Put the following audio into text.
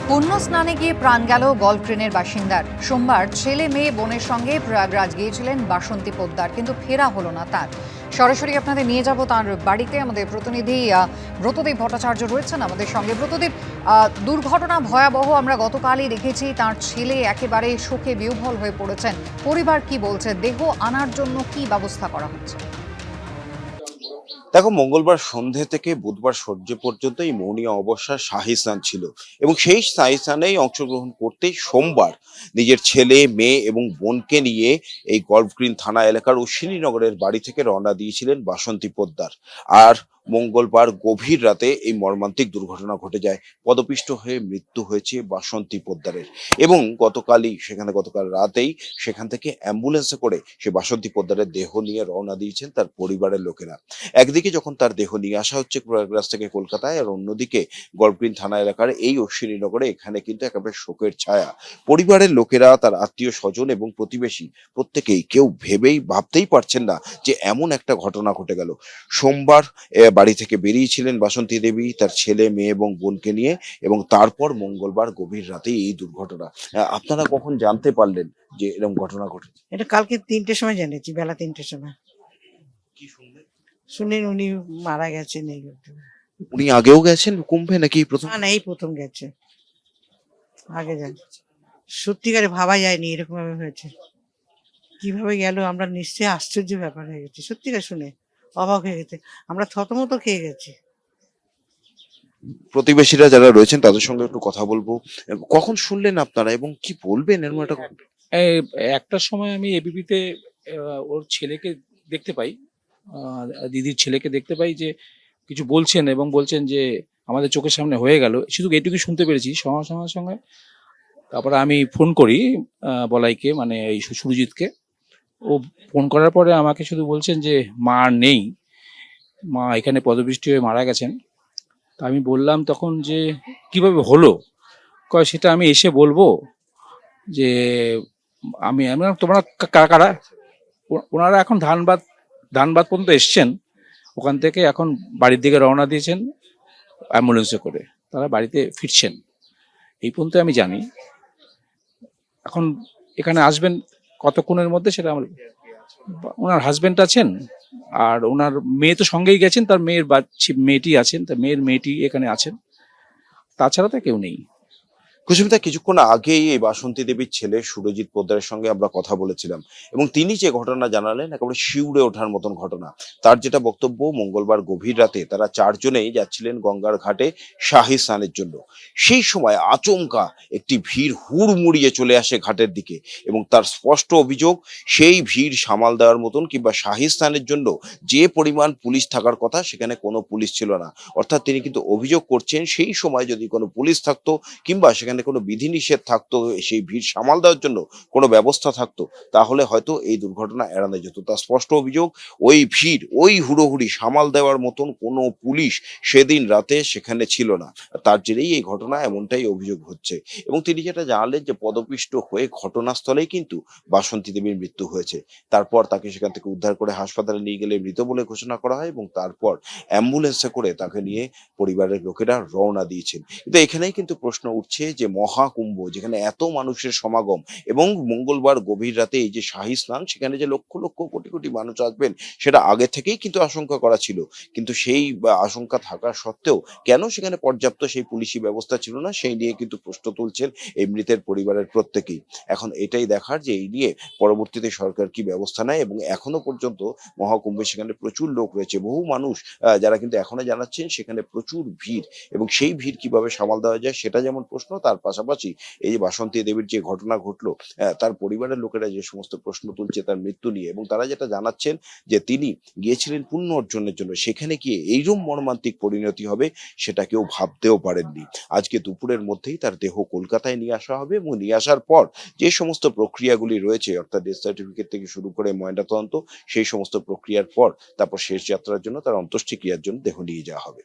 পুণ্য স্নানে গিয়ে প্রাণ গেল গলফগ্রিনের বাসিন্দার। সোমবার ছেলে মেয়ে বোনের সঙ্গে প্রয়াগরাজ গিয়েছিলেন বাসন্তী পোদ্দার, কিন্তু ফেরা হলো না তার। সরাসরি আপনাদের নিয়ে যাব তার বাড়িতে। আমাদের প্রতিনিধি ব্রতদীপ ভট্টাচার্য রয়েছেন আমাদের সঙ্গে। ব্রতদীপ, দুর্ঘটনা ভয়াবহ। আমরা গতকালই দেখেছি তার ছেলে একেবারে শোকে বিহ্বল হয়ে পড়েছেন। পরিবার কি বলছে? দেহ আনার জন্য কি ব্যবস্থা করা হচ্ছে? দেখো, মঙ্গলবার সন্ধে থেকে বুধবার সূর্য পর্যন্ত এই মৌনী অবস্যার শাহী স্নান ছিল এবং সেই শাহী স্নানেই অংশগ্রহণ করতেই সোমবার নিজের ছেলে মেয়ে এবং বোনকে নিয়ে এই গল্ফগ্রিন থানা এলাকার অশ্বিনীনগরের বাড়ি থেকে রওনা দিয়েছিলেন বাসন্তী পোদ্দার। আর মঙ্গলবার গভীর রাতে এই মর্মান্তিক দুর্ঘটনা ঘটে যায়। পদপিষ্ট হয়ে মৃত্যু হয়েছে বাসন্তী পোদ্দারের এবং গতকাল রাতেই সেখান থেকে অ্যাম্বুলেন্সে করে সে বাসন্তী পোদ্দারের দেহ নিয়ে রওনা দিয়েছেন তার পরিবারের লোকেরা। একদিকে যখন তার দেহ নিয়ে আসা হচ্ছে প্রয়াগরাজ থেকে কলকাতায়, আর অন্যদিকে গল্ফগ্রিন থানা এলাকার এই অশ্বিনীনগরে, এখানে কিন্তু একেবারে শোকের ছায়া। পরিবারের লোকেরা, তার আত্মীয় স্বজন এবং প্রতিবেশী প্রত্যেকেই কেউ ভাবতেই পারছেন না যে এমন একটা ঘটনা ঘটে গেল। সোমবার বাড়ি থেকে বেরিয়েছিলেন বাসন্তী দেবী তার ছেলে মেয়ে এবং বোনকে নিয়ে, এবং তারপর মঙ্গলবার গভীর রাতেই এই দুর্ঘটনা। আপনারা কখন জানতে পারলেন যে এরকম ঘটনা ঘটেছে? এটা কালকে 3টের সময় জেনেছি, বেলা 3টের সময় কি শুনলেন? শুনেন উনি মারা গেছেন। উনি আগেও গেছেন কুম্ভে নাকি এই প্রথম? না, এই প্রথম গেছে, আগে যান। সত্যিকারে ভাবা যায়নি এরকম ভাবে হয়েছে। কিভাবে গেল আমরা নিশ্চয়ই আশ্চর্য ব্যাপার হয়ে গেছে, সত্যিকার শুনে অবাক হয়ে গেছে, আমরা থতমত খেয়ে গেছি। প্রতিবেশীরা যারা রয়েছেন তাদের সঙ্গে একটু কথা বলবো। কখন শুনলেন আপনারা এবং কি বলবেন এর মধ্যে? এই একটার সময় আমি এবিপিতে ওর ছেলেকে দেখতে পাই, দিদির ছেলেকে দেখতে পাই যে কিছু বলছেন এবং বলছেন যে আমাদের চোখের সামনে হয়ে গেল, শুধু এইটুকু শুনতে পেরেছি। সঙ্গে সঙ্গে সঙ্গে তারপরে আমি ফোন করি বলাইকে, মানে এই সুরজিৎকে। ও ফোন করার পরে আমাকে শুধু বলছেন যে মা আর নেই, মা এখানে পদবৃষ্টি হয়ে মারা গেছেন। তা আমি বললাম তখন যে কিভাবে হলো, কয় সেটা আমি এসে বলবো। যে আমি তোমরা কারা কারা? ওনারা এখন ধানবাদ পর্যন্ত এসছেন, ওখান থেকে এখন বাড়ির দিকে রওনা দিয়েছেন অ্যাম্বুলেন্সে করে, তারা বাড়িতে ফিরছেন, এই পর্যন্ত আমি জানি। এখন এখানে আসবেন কতক্ষণের মধ্যে সেটা আমার, ওনার হাজবেন্ড আছেন আর ওনার মেয়ে তো সঙ্গেই গেছেন, তার মেয়েটি আছেন, তার মেয়েটি এখানে আছেন, তাছাড়া তো কেউ নেই। কুসুমিতা, কিছুক্ষণ আগেই এই বাসন্তী দেবীর ছেলে সুরজিৎ পোদ্দারের সঙ্গে আমরা কথা বলেছিলাম এবং তিনি যে ঘটনা জানালেন একেবারে শিউরে ওঠার মতন ঘটনা। তার যেটা বক্তব্য, মঙ্গলবার গভীর রাতে তারা চারজনেই যাচ্ছিলেন গঙ্গার ঘাটে শাহী স্নানের জন্য। সেই সময় আচমকা একটি ভিড় হুড়মুড়িয়ে চলে আসে ঘাটের দিকে এবং তার স্পষ্ট অভিযোগ, সেই ভিড় সামাল দেওয়ার মতন কিংবা শাহী স্নানের জন্য যে পরিমাণ পুলিশ থাকার কথা সেখানে কোনো পুলিশ ছিল না। অর্থাৎ তিনি কিন্তু অভিযোগ করছেন সেই সময় যদি কোনো পুলিশ থাকতো কিংবা সেখানে কোনো বিধিনিষেধ থাকতো, সেই ভিড় সামাল দেওয়ার জন্য কোনো ব্যবস্থা থাকতো, তাহলে হয়তো এই দুর্ঘটনা এড়ানো যেত। তার স্পষ্ট অভিযোগ, ওই ভিড়, ওই হুড়োহুড়ি সামাল দেওয়ার মতন কোনো পুলিশ সেদিন রাতে সেখানে ছিল না। তার জেরেই এই ঘটনা, এমনটাই অভিযোগ হচ্ছে। এবং তিনি যেটা জানালেন যে পদপিষ্ট হয়ে ঘটনাস্থলেই কিন্তু বাসন্তী দেবীর মৃত্যু হয়েছে। তারপর তাকে সেখান থেকে উদ্ধার করে হাসপাতালে নিয়ে গেলে মৃত বলে ঘোষণা করা হয় এবং তারপর অ্যাম্বুলেন্সে করে তাকে নিয়ে পরিবারের লোকেরা রওনা দিয়েছেন। কিন্তু এখানেই কিন্তু প্রশ্ন উঠছে যে মহাকুম্ভ, যেখানে এত মানুষের সমাগম এবং মঙ্গলবার গভীর রাতে এই যে শাহী স্নান, সেখানে যে লক্ষ লক্ষ কোটি কোটি মানুষ আসবেন সেটা আগে থেকেই কিন্তু আশঙ্কা করা ছিল। কিন্তু সেই আশঙ্কা থাকা সত্ত্বেও কেন সেখানে পর্যাপ্ত সেই পুলিশি ব্যবস্থা ছিল না, সেই নিয়ে কিন্তু প্রশ্ন তুলছেন এই মৃতের পরিবারের প্রত্যেকেই। এখন এটাই দেখার যে এই নিয়ে পরবর্তীতে সরকার কি ব্যবস্থা নেয়। এবং এখনো পর্যন্ত মহাকুম্ভে সেখানে প্রচুর লোক রয়েছে, বহু মানুষ যারা কিন্তু এখনো জানাচ্ছেন সেখানে প্রচুর ভিড়, এবং সেই ভিড় কিভাবে সামাল দেওয়া যায় সেটা যেমন প্রশ্ন, তার পাশাপাশি এই যে বাসন্তী দেবীর যে ঘটনা ঘটলো, তার পরিবারের লোকেরা যে সমস্ত প্রশ্ন তুলছে তার মৃত্যু নিয়ে, এবং তারা যেটা জানাচ্ছেন যে তিনি গিয়েছিলেন পুণ্য অর্জনের জন্য, সেখানে গিয়ে এইরকম মর্মান্তিক পরিণতি হবে সেটা কেউ ভাবতেও পারেননি। আজকে দুপুরের মধ্যেই তার দেহ কলকাতায় নিয়ে আসা হবে এবং নিয়ে আসার পর যে সমস্ত প্রক্রিয়াগুলি রয়েছে, অর্থাৎ ডেথ সার্টিফিকেট থেকে শুরু করে ময়নাতদন্ত, সেই সমস্ত প্রক্রিয়ার পর তারপর শেষ যাত্রার জন্য, তার অন্ত্যেষ্টিক্রিয়ার জন্য দেহ নিয়ে যাওয়া হবে।